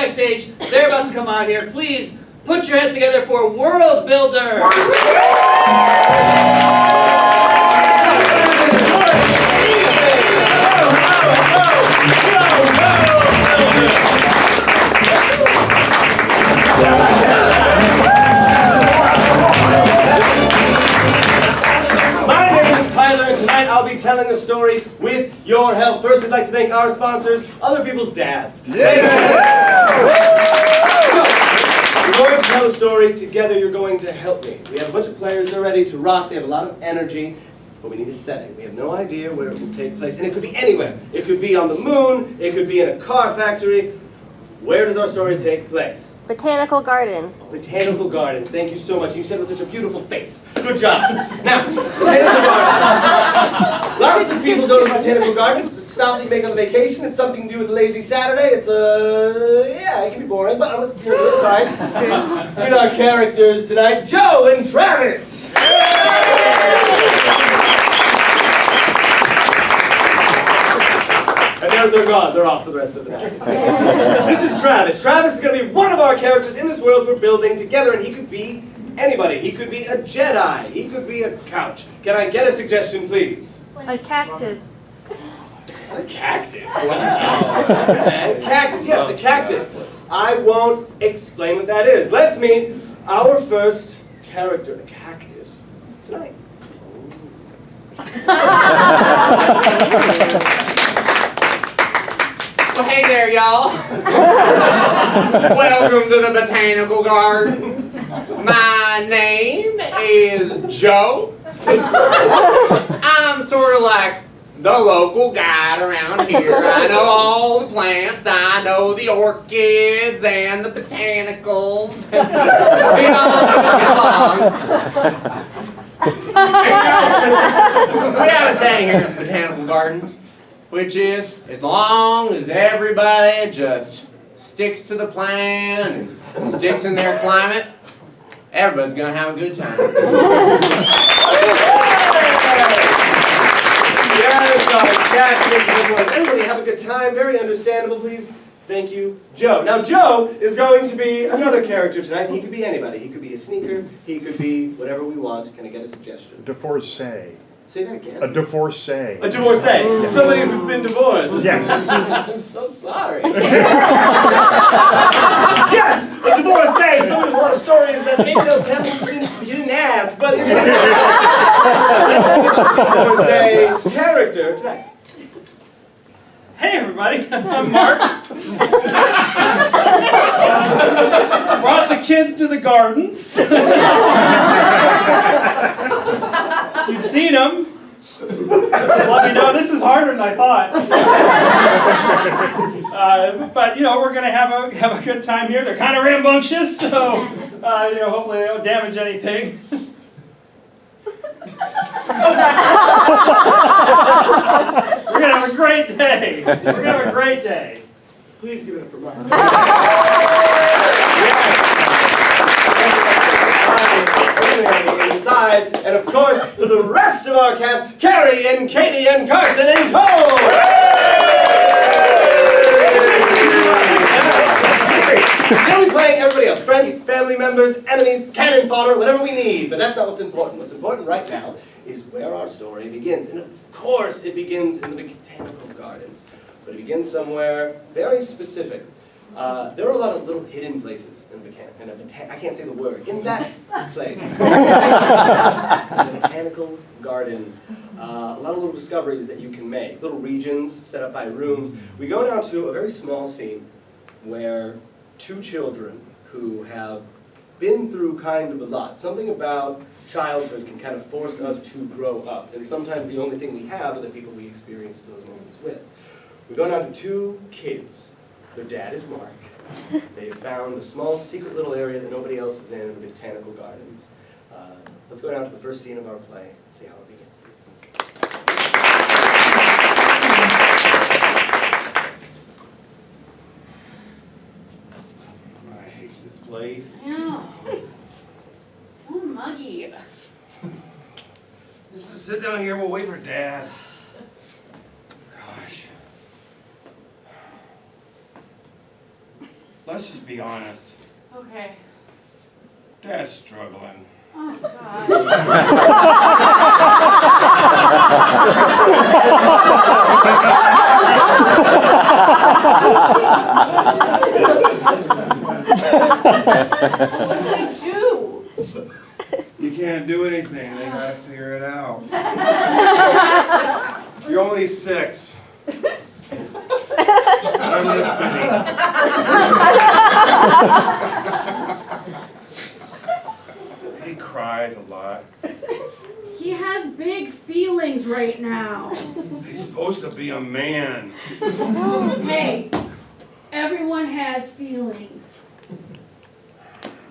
backstage. They're about to come out here. Please put your hands together for World Builder. Tonight I'll be telling a story with your help. First, we'd like to thank our sponsors, other people's dads. Yeah. So, we're going to tell a story together. You're going to help me. We have a bunch of players. They're ready to rock. They have a lot of energy, but we need a setting. We have no idea where it will take place, and it could be anywhere. It could be on the moon. It could be in a car factory. Where does our story take place? Botanical garden. Botanical gardens. Thank you so much. You said it with such a beautiful face. Good job. Now, botanical gardens. Lots of people go to the botanical gardens. It's a stop that you make on the vacation. It's something to do with a lazy Saturday. It's yeah, it can be boring, but I'm listening to it. It's fine. Let's meet our characters tonight, Joe and Travis. And they're gone. They're off for the rest of the night. This is Travis. Travis is going to be one of our characters in this world we're building together, and he could be anybody. He could be a Jedi. He could be a couch. Can I get a suggestion, please? A cactus. A cactus? Wow. Cactus, yes, a cactus. I won't explain what that is. Let's meet our first character, the cactus, tonight. Well, hey there, y'all. Welcome to the Botanical Gardens. My name is Joe. I'm sort of like the local guide around here. I know all the plants. I know the orchids and the botanicals. We all get along. We have a saying here at the Botanical Gardens, which is, as long as everybody just sticks to the plan and sticks in their climate, everybody's going to have a good time. Yes, everybody have a good time. Very understandable, please. Thank you, Joe. Now, Joe is going to be another character tonight. He could be anybody. He could be a sneaker. He could be whatever we want. Can I get a suggestion? Divorcee. Say that again. A divorcee. A divorcee. Somebody who's been divorced. Yes. I'm so sorry. Yes, a divorcee. Somebody with a lot of stories that maybe they'll tell you you didn't ask, but let's meet the divorcee character tonight. Hey everybody, I'm Mark. Brought the kids to the gardens. You've seen them. Let me know, this is harder than I thought. But you know, we're going to have a good time here. They're kind of rambunctious, so you know, hopefully they don't damage anything. We're going to have a great day. We're going to have a great day. Please give it up for Mark. Inside, and of course, to the rest of our cast, Carrie and Katie and Carson and Cole. They'll be playing everybody else, friends, family members, enemies, cannon fodder, whatever we need. But that's not what's important. What's important right now is where our story begins. And of course, it begins in the Botanical Gardens. But it begins somewhere very specific. There are a lot of little hidden places in I can't say the word. In that place. In the Botanical Garden. A lot of little discoveries that you can make. Little regions set up by rooms. We go down to a very small scene where two children who have been through kind of a lot. Something about childhood can kind of force us to grow up. And sometimes the only thing we have are the people we experience those moments with. We go down to two kids. Their dad is Mark. They found a small secret little area that nobody else is in the Botanical Gardens. Let's go down to the first scene of our play and see how it begins. I hate this place. Yeah. So muggy. Just sit down here, we'll wait for Dad. Gosh. let's just be honest. Okay. Dad's struggling. Oh, God. What do we do? You can't do anything. They gotta figure it out. You're only 6. I'm this many. He cries a lot. He has big feelings right now. He's supposed to be a man. Hey, everyone has feelings.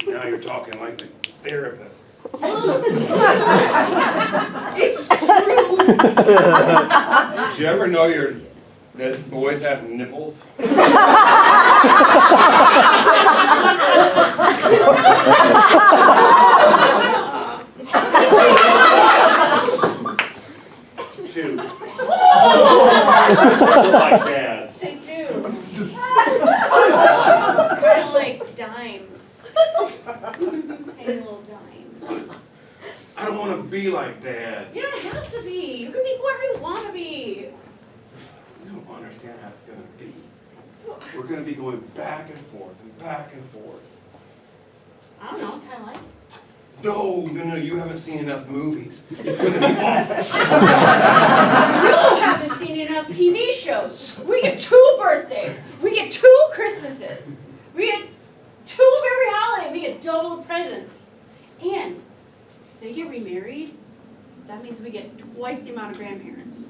Now you're talking like the therapist. It's true. Did you ever know that boys have nipples? Two. Like dads. They do. Kind of like dimes. Tiny little dimes. I don't want to be like Dad. You don't have to be. You can be whoever you want to be. You don't understand how it's going to be. We're going to be going back and forth and back and forth. I don't know. Kind of like. No, you haven't seen enough movies. It's going to be awful. You haven't seen enough TV shows. We get 2 birthdays. We get 2 Christmases. We get 2 of every holiday. We get double the presents. And if they get remarried, that means we get twice the amount of grandparents.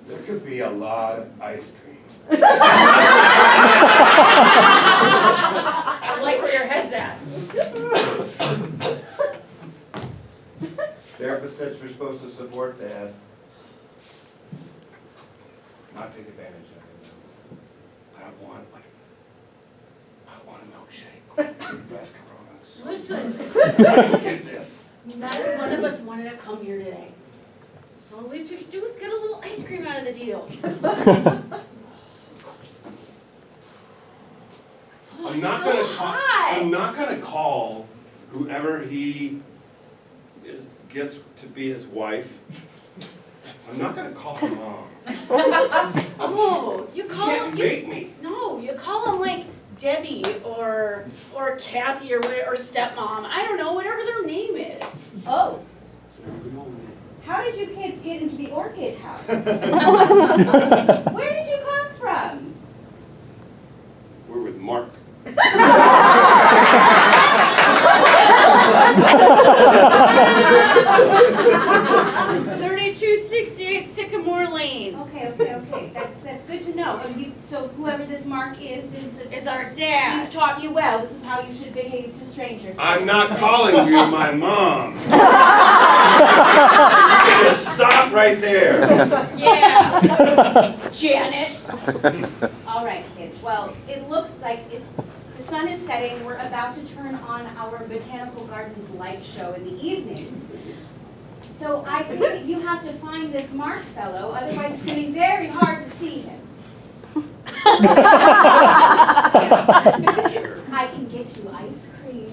There could be a lot of ice cream. I like where your head's at. Therapist said you're supposed to support Dad. Not take advantage of it. I want a milkshake. Listen, I didn't get this. neither one of us wanted to come here today. So the least we could do is get a little ice cream out of the deal. I'm not so gonna hot. I'm not gonna call whoever he gets to be his wife. I'm not gonna call her mom. Oh, you call You can't him. make me. No, you call him like Debbie or Kathy or stepmom. I don't know, whatever their name is. Oh, how did you kids get into the orchid house? Where did you come from? We're with Mark. 3268 Sycamore Lane Okay. That's good to know. So whoever this Mark is is our he's dad. taught you well. This is how you should behave to strangers. I'm not calling you my mom. Just stop right there. Yeah. Janet. All right, kids. Well, it looks like the sun is setting. We're about to turn on our Botanical Gardens light show in the evenings. So I think you have to find this Mark fellow, otherwise it's going to be very hard to see him. Sure. I can get you ice cream.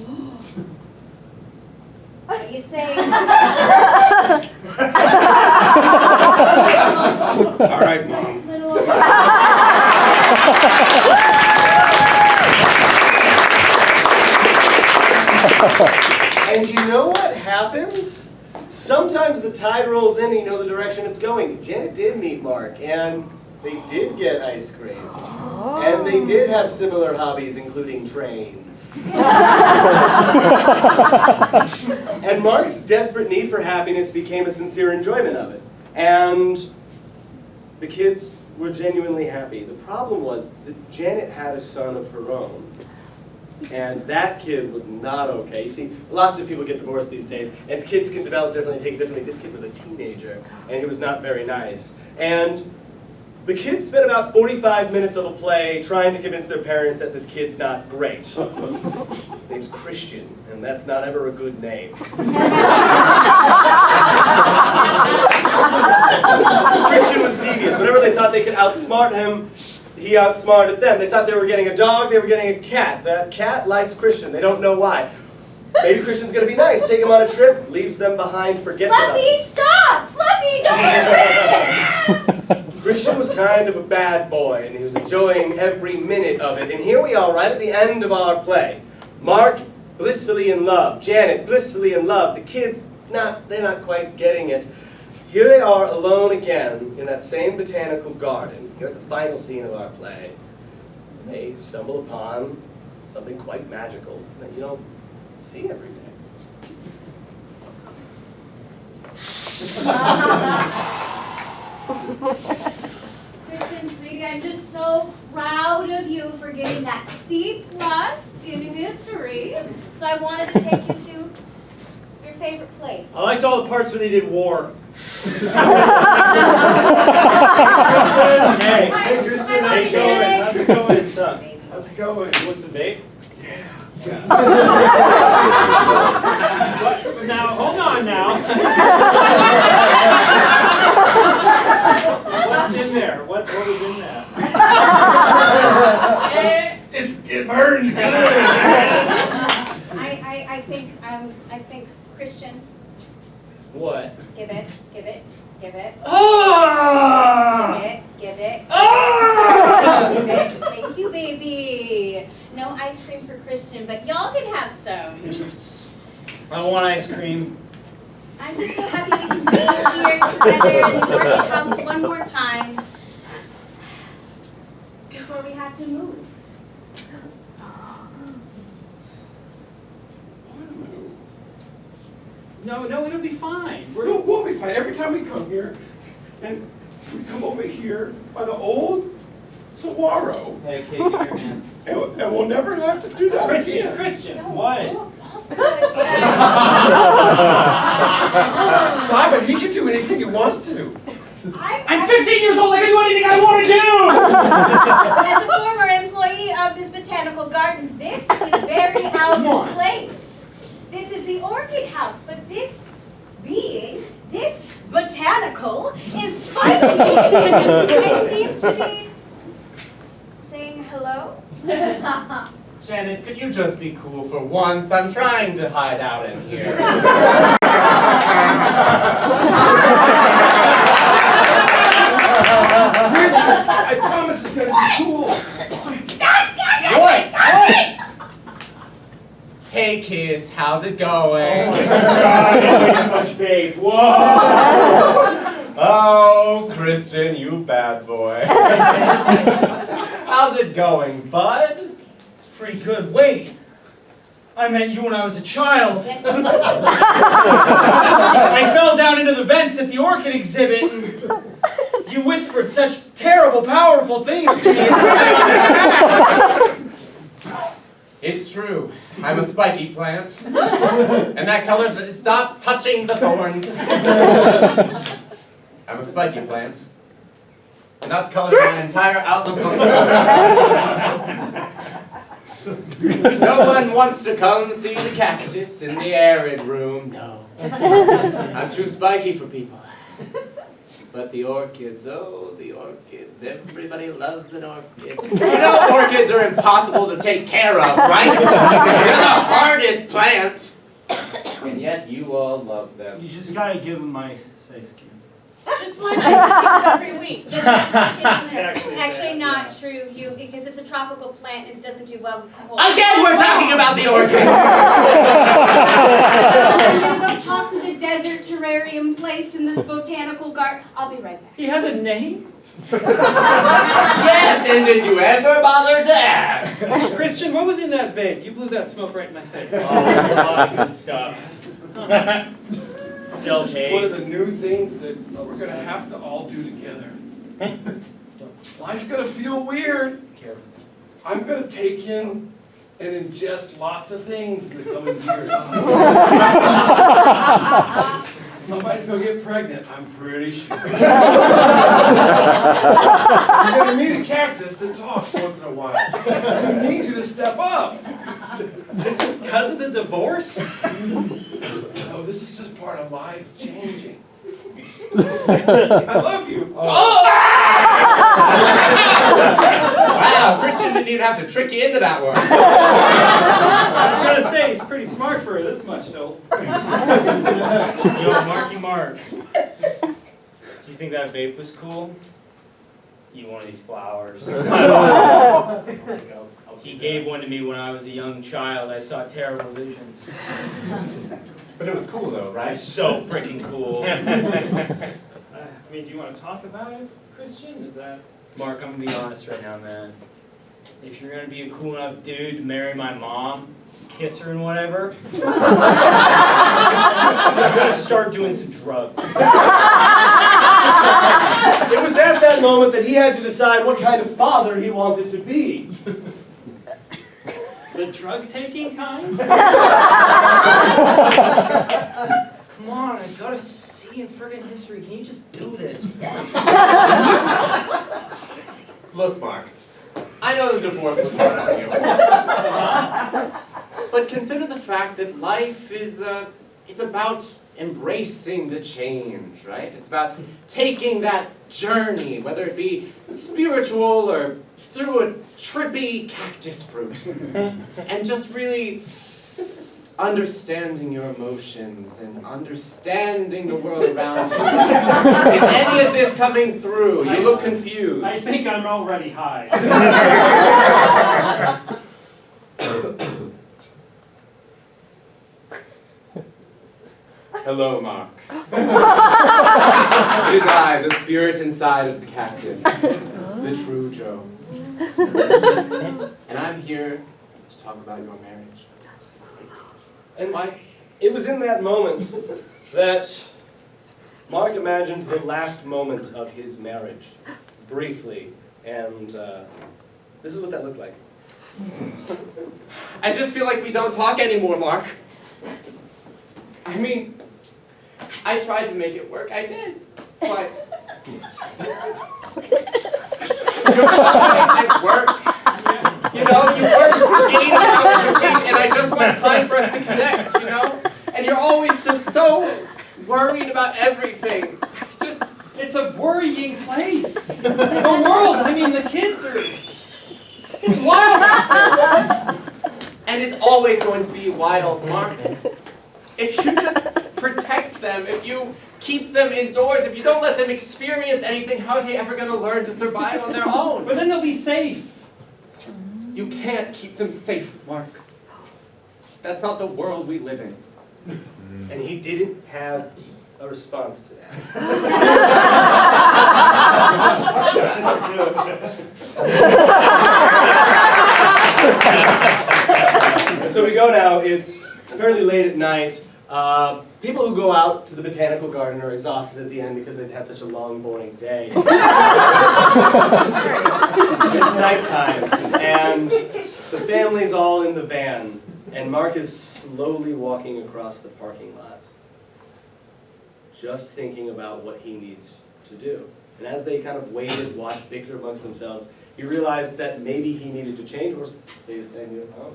What do you say? All right, Mom. Little And you know what happens? Sometimes the tide rolls in and you know the direction it's going. Janet did meet Mark, and they did get ice cream. And they did have similar hobbies, including trains. And Mark's desperate need for happiness became a sincere enjoyment of it. And the kids were genuinely happy. The problem was that Janet had a son of her own. And that kid was not okay. You see, lots of people get divorced these days, and kids can develop differently, take it differently. This kid was a teenager, and he was not very nice. And the kids spent about 45 minutes of a play trying to convince their parents that this kid's not great. His name's Christian, and that's not ever a good name. outsmart him, he outsmarted them. They thought they were getting a dog, they were getting a cat. That cat likes Christian, they don't know why. Maybe Christian's gonna be nice, take him on a trip, leaves them behind, forgets about them. Fluffy, stop! Fluffy, don't Christian was kind of a bad boy, and he was enjoying every minute of it. And here we are, right at the end of our play. Mark, blissfully in love. Janet, blissfully in love. The kids, they're not quite getting it. Here they are, alone again, in that same botanical garden, here at the final scene of our play. And they stumble upon something quite magical that you don't see every day. Kristen, sweetie, I'm just so proud of you for getting that C+ in history. So I wanted to take you to your favorite place. I liked all the parts where they did war. Hey, Kristen, how you going? How's it going? Baby. How's it going? You want some bait? What? Now, hold on now. What's in there? What was in there? It burns good. I think Christian, What? give it. Ah! Give it. Ah! Give it. Thank you, baby. No ice cream for Christian, but y'all can have some. I want ice cream. I'm just so happy we can be here together in the Orchid House one more time before we have to move. No, it'll be fine. We'll be fine. Every time we come here, and we come over here by the old saguaro, Hey, Kate, give me your hand. and we'll never have to do that again. Christian, what? Stop it. He can do anything he wants to. I'm 15 years old. I can do anything I want to do. As a former employee of this botanical gardens, this is very out of place. This is the Orchid House, but this botanical is spiky. It seems to be saying hello. Janet, could you just be cool for once? I'm trying to hide out in here. I promise it's gonna be cool. What? Hey kids, how's it going? Oh my God, too much babe. Whoa. Oh, Christian, you bad boy. How's it going, bud? It's pretty good. Wait. I met you when I was a child. Yes. I fell down into the vents at the orchid exhibit and you whispered such terrible, powerful things to me and set me on this path. It's true. I'm a spiky plant. And that color's stop touching the thorns. I'm a spiky plant. And that's colored my entire outlook on the world. No one wants to come see the cactus in the arid room, no. I'm too spiky for people. But the orchids, oh, the orchids. Everybody loves an orchid. You know orchids are impossible to take care of, right? They're the hardest plants. And yet you all love them. You just gotta give them ice cream. Just one ice cream every week. Just Actually not true, because it's a tropical plant and it doesn't do well with cold. Again, we're talking about the orchid. I'm gonna go talk to the desert terrarium place in this botanical garden. I'll be right back. He has a name? Yes, and did you ever bother to ask? Christian, what was in that vape? You blew that smoke right in my face. Oh, there's a lot of good stuff. Still This is one of the new things that we're gonna have to all do together. Life's gonna feel weird. I'm gonna take in and ingest lots of things in the coming years. Somebody's gonna get pregnant, I'm pretty sure. You're gonna meet a cactus that talks once in a while. I need you to step up. This is because of the divorce? No, this is just part of life changing. I love you. Oh! Wow, Christian didn't even have to trick you into that one. I was gonna say, he's pretty smart for this much, though. Yo, Marky Mark. Do you think that vape was cool? You one of these flowers. He gave one to me when I was a young child. I saw terrible visions. But it was cool though, right? It's so freaking cool. I mean, do you want to talk about it, Christian? Is that... Mark, I'm gonna be honest right now, man. If you're gonna be a cool enough dude to marry my mom, kiss her and whatever, you're gonna start doing some drugs. It was at that moment that he had to decide what kind of father he wanted to be. The drug-taking kind? Come on, I gotta see in friggin' history. Can you just do this? Look, Mark, I know the divorce was hard on you. But consider the fact that life is, it's about embracing the change, right? It's about taking that journey, whether it be spiritual or through a trippy cactus fruit, and just really understanding your emotions and understanding the world around you. Is any of this coming through? You look confused. I think I'm already high. Hello, Mark. It is I, the spirit inside of the cactus, the true Joe. And I'm here to talk about your marriage. And it was in that moment that Mark imagined the last moment of his marriage, briefly, and this is what that looked like. I just feel like we don't talk anymore, Mark. I mean, I tried to make it work, I did, but you're always at work. You know, you work 8 hours a week, and I just want time for us to connect, you know? And you're always just so worried about everything. It's a worrying place. The world, I mean, the kids are... It's wild out there. And it's always going to be wild, Mark. If you just protect them, if you keep them indoors, if you don't let them experience anything, how are they ever going to learn to survive on their own? But then they'll be safe. You can't keep them safe, Mark. That's not the world we live in. And he didn't have a response to that. And so we go now, it's fairly late at night. People who go out to the botanical garden are exhausted at the end because they've had such a long, boring day. It's nighttime, and the family's all in the van, and Mark is slowly walking across the parking lot, just thinking about what he needs to do. And as they kind of waited, watched, bicker amongst themselves, he realized that maybe he needed to change, or they the same, oh.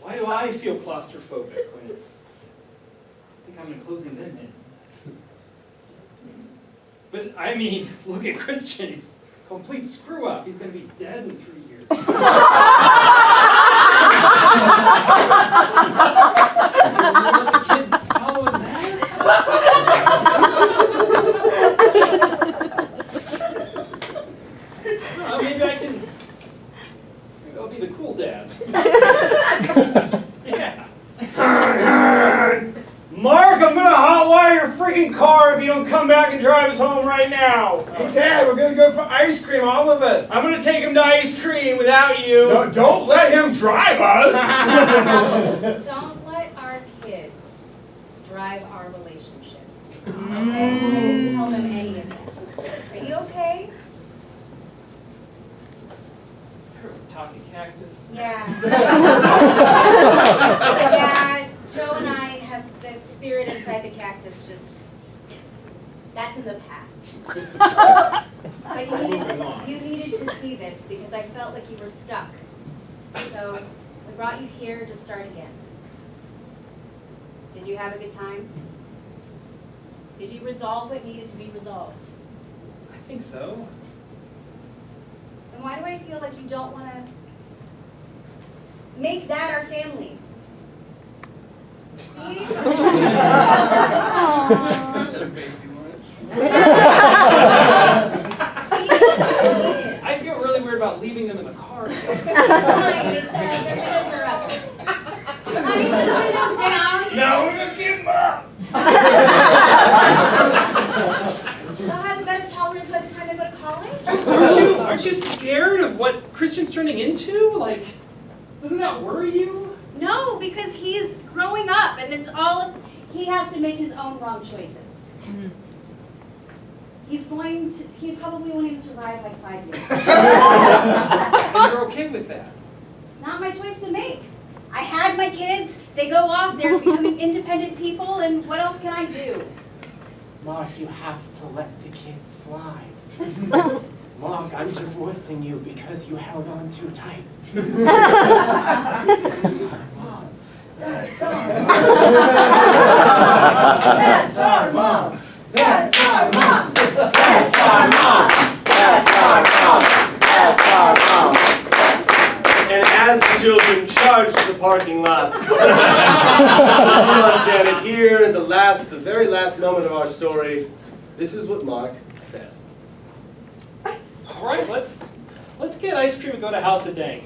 Why do I feel claustrophobic when it's... I think I'm enclosing them in. But I mean, look at Christian. He's a complete screw up. He's going to be dead in 3 years. The kids following that? Maybe I can... Maybe I'll be the cool dad. Yeah. Mark, I'm gonna hotwire your freaking car if you don't come back and drive us home right now. Hey, Dad, we're gonna go for ice cream, all of us. I'm gonna take him to ice cream without you. No, don't let him drive us. Don't let our kids drive our relationship. Okay? I didn't tell them any of that. Are you okay? There was a talking cactus. Yeah. Yeah, Joe and I have the spirit inside the cactus just, that's in the past. But you needed to see this because I felt like you were stuck. So we brought you here to start again. Did you have a good time? Did you resolve what needed to be resolved? I think so. Then why do I feel like you don't want to make that our family? See? I feel really weird about leaving them in the car. Fine, it's, their windows are up. Honey, put the windows down. No, we're gonna keep them up. They'll have a better tolerance by the time they go to college. Aren't you scared of what Christian's turning into? Like, doesn't that worry you? No, because he's growing up and it's all, he has to make his own wrong choices. He's probably won't even survive like 5 years. And you're okay with that? It's not my choice to make. I had my kids, they go off, they're becoming independent people, and what else can I do? Mark, you have to let the kids fly. Mark, I'm divorcing you because you held on too tight. Mom. That's our mom. That's our mom. That's our mom. That's our mom. That's our mom. That's our mom. And as the children charged the parking lot, Janet, here in the very last moment of our story, this is what Mark said. All right, let's get ice cream and go to House of Dank.